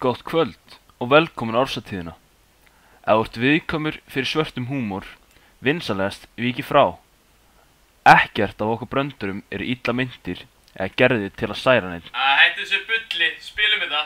Gott kvöld og velkomin á Árshátíðina. Ef þú ert viðkvæmur fyrir svörtum húmor, vinsamlegast víkið frá. Ekkert af okkur bröndurum eru illa meintir eða gerðir til að særa neinn. Hættu þessu bulli, spilum þetta.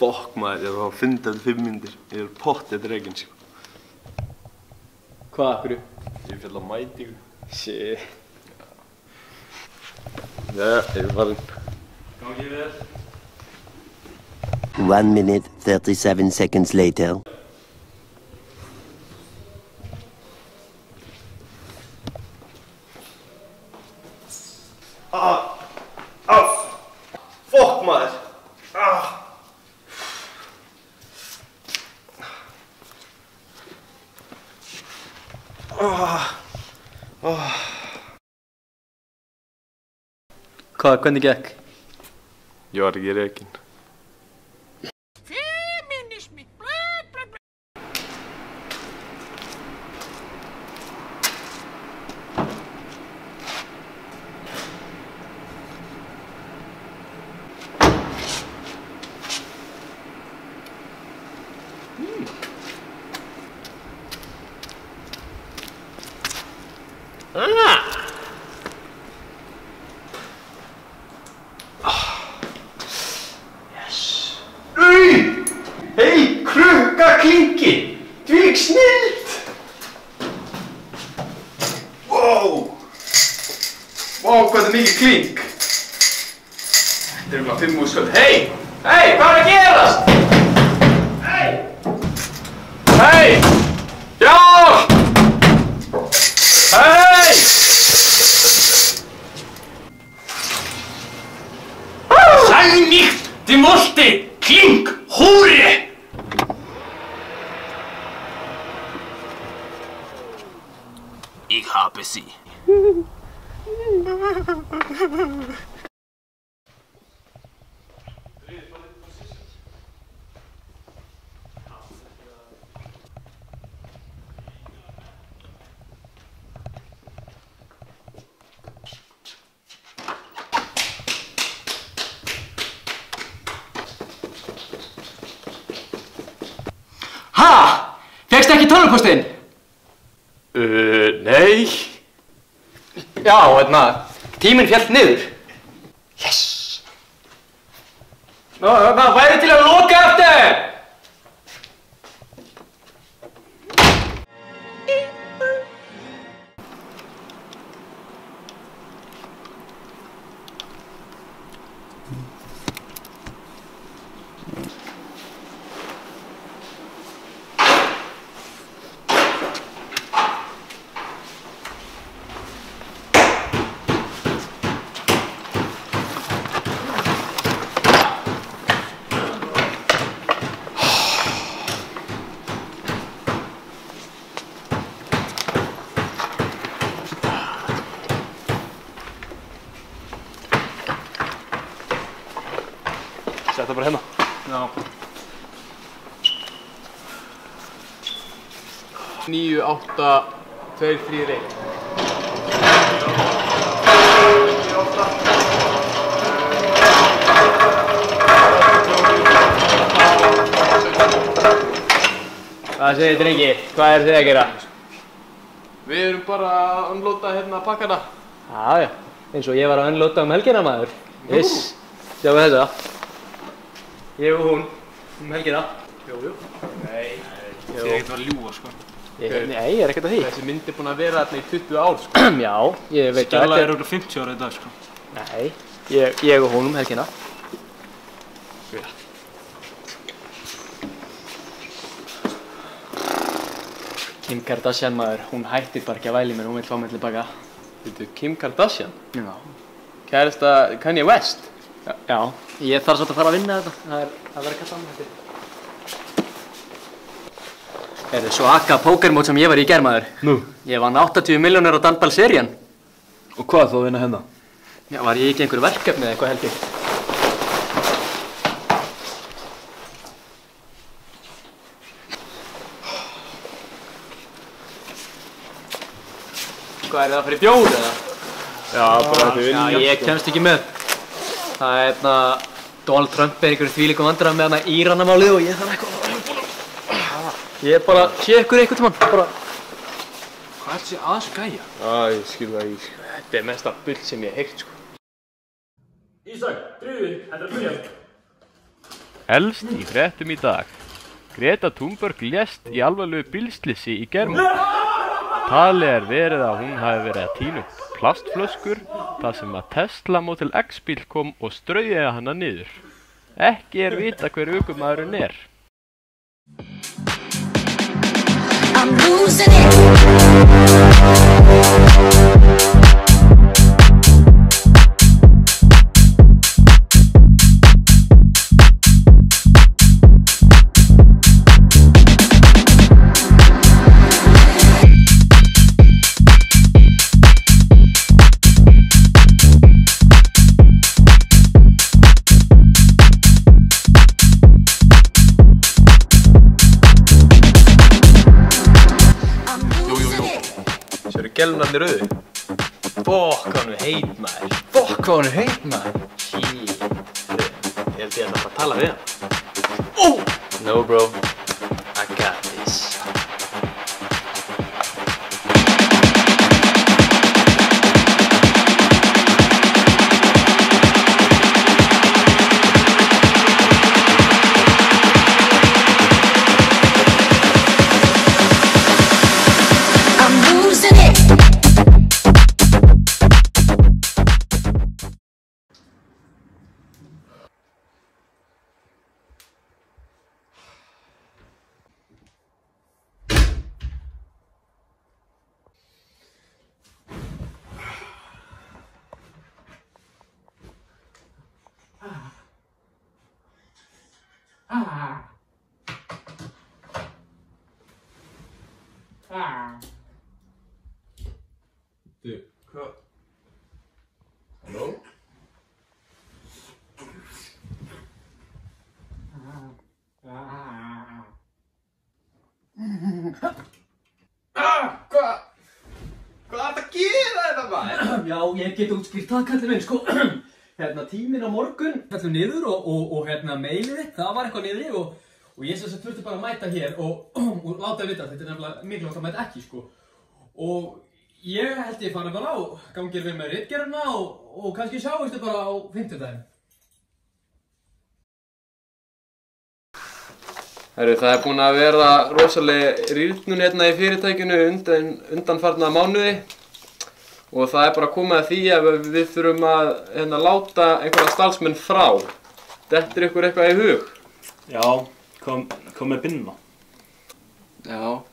Fokk maður, ég var að funda til 5 mínútur. Ég er pottþétt rekinn, sko. Hvað, hverju? Ég féll á mætingu. Shit. Jæja, ég er farinn. Gangi vel. 1 minute, 37 seconds later. Fokk maður! Hvað, hvernig gekk? Ég var ekki rekinn. Hei, krukkaklinki! Dvílík snilld! Wow! Wow, hvað er mikið klink! Þetta er bara 5.000 skall. Hei! Hei, hvað er að gerast? Hei! Hei! Já! Hei! Sag nicht, die musste klink, Hure! Ich habe sie. Ha! Fékkstu ekki tölvupóstinn? Nei. Já, tíminn féll niður. Yes! Það væri til að loka eftir! Sett það bara hérna. Já. 9, 8, 2, 3, 1. Hvað segir drengi? Hvað er þið að gera? Við erum bara að unloada hérna pakkana. Já, eins og ég var að unloada helgina maður. Viss. Sjáum við þessa. Ég og hún helgina. Jú. Nei. Þið er ekkert að ljúga, sko. Nei, ég er ekkert að því. Þessi mynd er búin að vera þarna í 20 ár, sko. Já, ég veit að Stella er örugglega 50 ára í dag, sko. Nei, ég og hún helgina. Kim Kardashian maður, hún hættir bara ekki að væli mér, hún vil fá mig tilbaka. Veitu, Kim Kardashian? Já. Kærasta Kanye West? Já, ég þarf svolítið að fara að vinna þetta. Það verður ekkert annað þetta. Heyrðu, svo akka pókermót sem ég var í gær maður. Nú? Ég vann 80 milljónir á Danbal serían. Og hvað þá að vinna hérna? Já, var ég ekki einhver verkefni eða eitthvað held ég? Hvað er það að fara í bjór eða? Já, bara þetta vinna. Já, ég kemst ekki með. Það er Donald Trump er einhverjum þvílíkum vandræðum með Íranamálið og ég þarf eitthvað að fara. Ég bara sé ykkur einhvern tímann, bara. Hvað er þessi aðeins gæja? Já, ég skil það ekki. Þetta er mesta bull sem ég hef heyrt, sko. Ísak, dríðu, þetta er að byrja. Elst í fréttum í dag. Greta Thunberg lést í alvarlegu bílslysi í gærmorgun. Talið verið að hún hafi verið að tína upp plastflöskur þar sem að Tesla Model X bíl kom og straujaði hana niður. Ekki vita hver ökumaðurinn er. I'm losing Gælunarnir rauði. Fokk, hvað hún heit, maður. Fokk, hvað hún heit, maður. Shit. Ég held ég að tala við hann. No, bro. I got this. Du, hvað? Halló? Hvað ert að gera þetta, maður? Já, ég get útskýrt það, kallið minn, sko. Tíminn á morgun, fellur niður og mailið þitt, það var eitthvað niðri og ég sem þurfti bara að mæta hér og láta vita, þetta nefnilega mikilvægt að mæta ekki, sko. Og ég held ég fara bara á, gangir við með ritgerðina og kannski sjáumstu bara á 50-daginn. Herru, það búin að vera rosaleg rýrnun hérna í fyrirtækinu undanfarna mánuði. Og það bara komið að því að við þurfum að láta einhverja starfsmenn frá. Dettur ykkur eitthvað í hug? Já, kom með Binna. Já,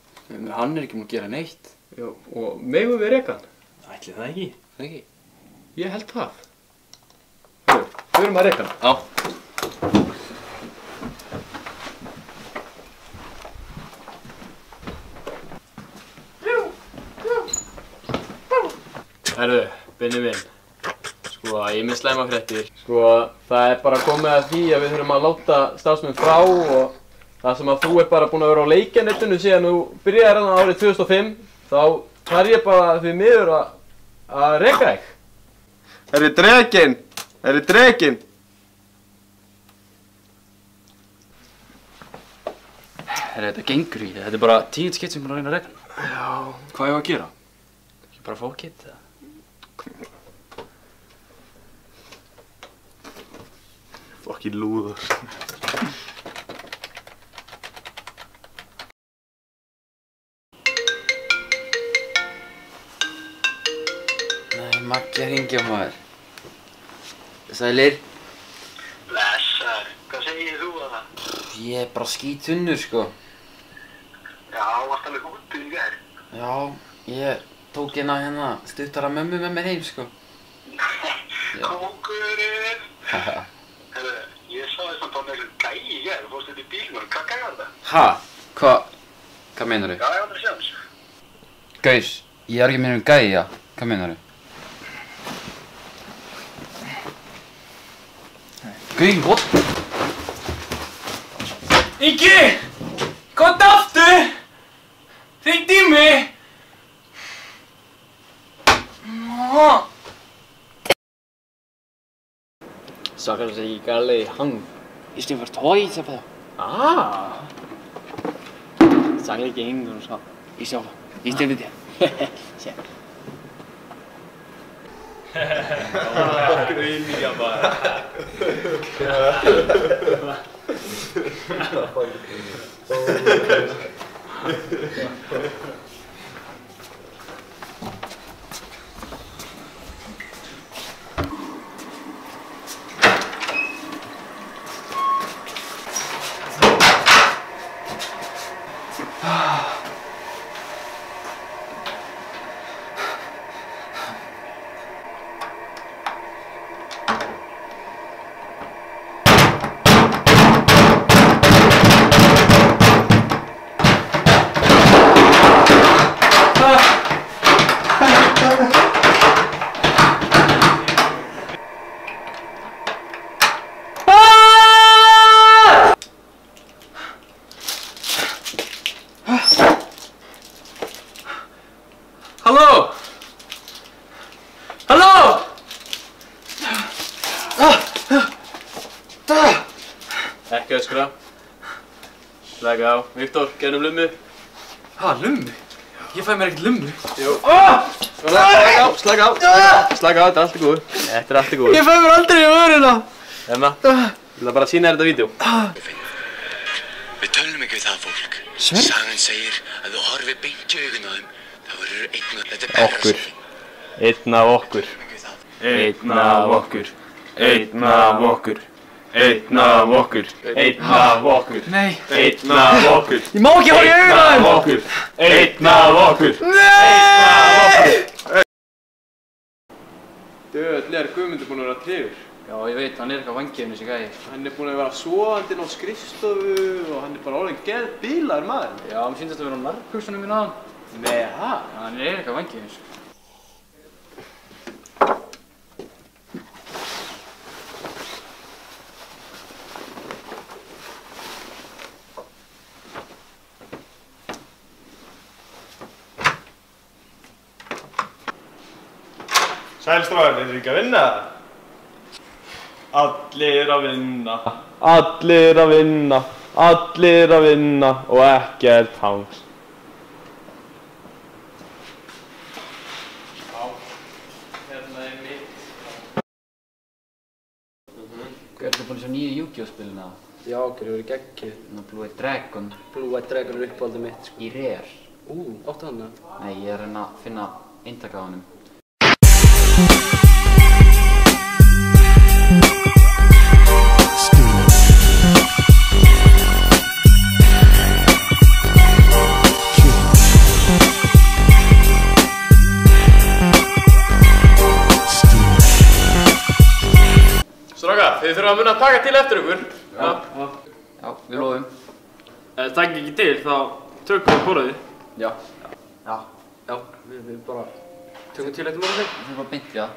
hann ekki múið að gera neitt. Já, og megum við reka hann? Ætli það ekki? Það ekki? Ég held það. Við þurfum að reka hann. Já. Herru, Binni minn, sko, ég með slæma fréttir. Sko, það bara komið að því að við þurfum að láta starfsmenn frá og það sem að þú bara búin að vera á leikjanettinu síðan þú byrjaði hérna árið 2005, þá þarf ég bara því miður að reka þig. Herri drekinn! Herri drekinn! Herri, þetta gengur ekki. Þetta bara 10 skipt sem ég er að reyna að reka. Já, hvað ég að gera? Ekki bara fá kitt, eða? Fucking lúður. Nei, Maggi að hringja maður. Sælir? Blessar, hvað segir þú að það? Ég bara skítunnur, sko. Já, varst alveg úti í gær? Já, ég tók hérna stuttara mömmu með mér heim, sko. Kókurinn! Herru, ég sá þess að með eitthvað gæi í gær, þú fórst þetta í bílnum, hvað gæi var það? Ha? Hvað meinar þú? Já, ég aldrei sjans. Gaus, ég ekki meina gæja. Hvað meinar þú? Gauð, what? Ingi! Komdu aftur! Hringdu í mig! Sakar sig gale hang. Istället för toy, så på. Sagde ikke ingen, du så. Istället det. Fuck auðvitað bara. Halló? Halló? Ekki öskra. Slaka á. Viktor, gerðum lummu. Ha, lummu? Ég fæ mér ekkert lummu. Jú. Slaka á. Slaka á, þetta er allt í góðu. Þetta er allt í góðu. Ég fæ mér aldrei í vöruna. Emma, ég vil bara sína þér þetta vídeo. Við tölum ekki við það fólk. Sagan segir að þú horfir beint í augun á þeim, þá verður einn og þetta er Okkur. Einn af okkur. Einn af okkur. Einn af okkur. Einn af okkur. Einn af okkur. Nei. Einn af okkur. Ég má ekki horfa í augun á þeim. okkur. Einn af okkur. Nei! Döðlega er Guðmundur búinn að vera tregur. Já, ég veit, hann er eitthvað vangiðin þessi gæi. Hann er búinn að vera sofandi inn á skrifstofu og hann er bara orðinn geðbilaður maður. Já, mér finnst þetta að vera á nærbuxunum mín á hann. Nei, ha? Já, hann er eitthvað vangiðin þessi. Sælstráðar, eru ekki að vinna? Allir að vinna. Allir að vinna. Allir að vinna og ekkert hangs. Hérna er mitt. Ertu búinn að sjá nýju Yu-Gi-Oh spilina? Já, hverju verið geggjuð? Blue Eyed Dragon. Blue Eyed Dragon er uppáhaldið mitt, sko. Í rare. Áttu hann það? Nei, ég er að reyna að finna eintak af honum. Strákar, þið þurfum að muna að taka til eftir ykkur. Já, við lofum. Ef það takk ekki til, þá tökum við borðið. Já. Já, við bara tökum til eftir morgun. Það er bara beint í það.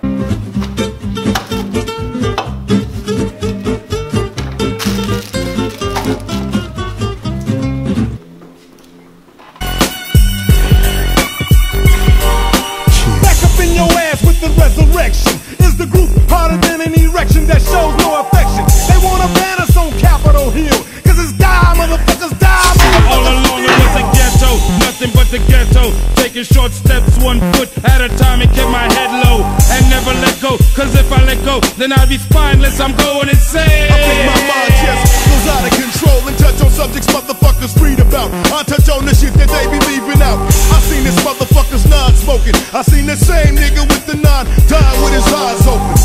Back up in your ass with the resurrection. Is the group harder than an erection that shows no affection? They wanna ban us on Capitol Hill, cause it's die, motherfuckers, die, motherfuckers. All along it was a ghetto, nothing but the ghetto. Taking short steps, 1 foot at a time and keep my head low and never let go. Cause if I let go, then I'll be spineless, I'm going insane. I think my mind just goes out of control and touch on subjects motherfuckers read about. I touch on the shit that they be leaving out. I seen this motherfucker's non-smoking. I seen the same nigga with the 9 dying with his eyes open.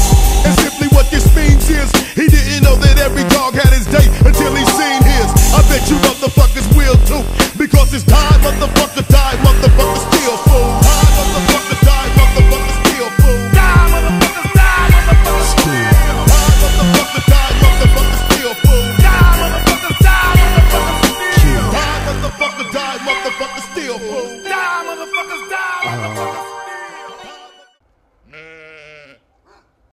And simply what this means is he didn't know that every dog had his day until he seen his. I bet you motherfuckers will too, because it's time, motherfucker, die, motherfucker, still fool. Die, motherfucker, die, motherfucker, still fool. Die, motherfuckers, die, motherfucker, still. Die, motherfucker, die, motherfucker, still fool. Die, motherfuckers, die, motherfucker, still. Die, motherfucker, die, motherfucker, still fool. Die, motherfuckers, die, motherfucker.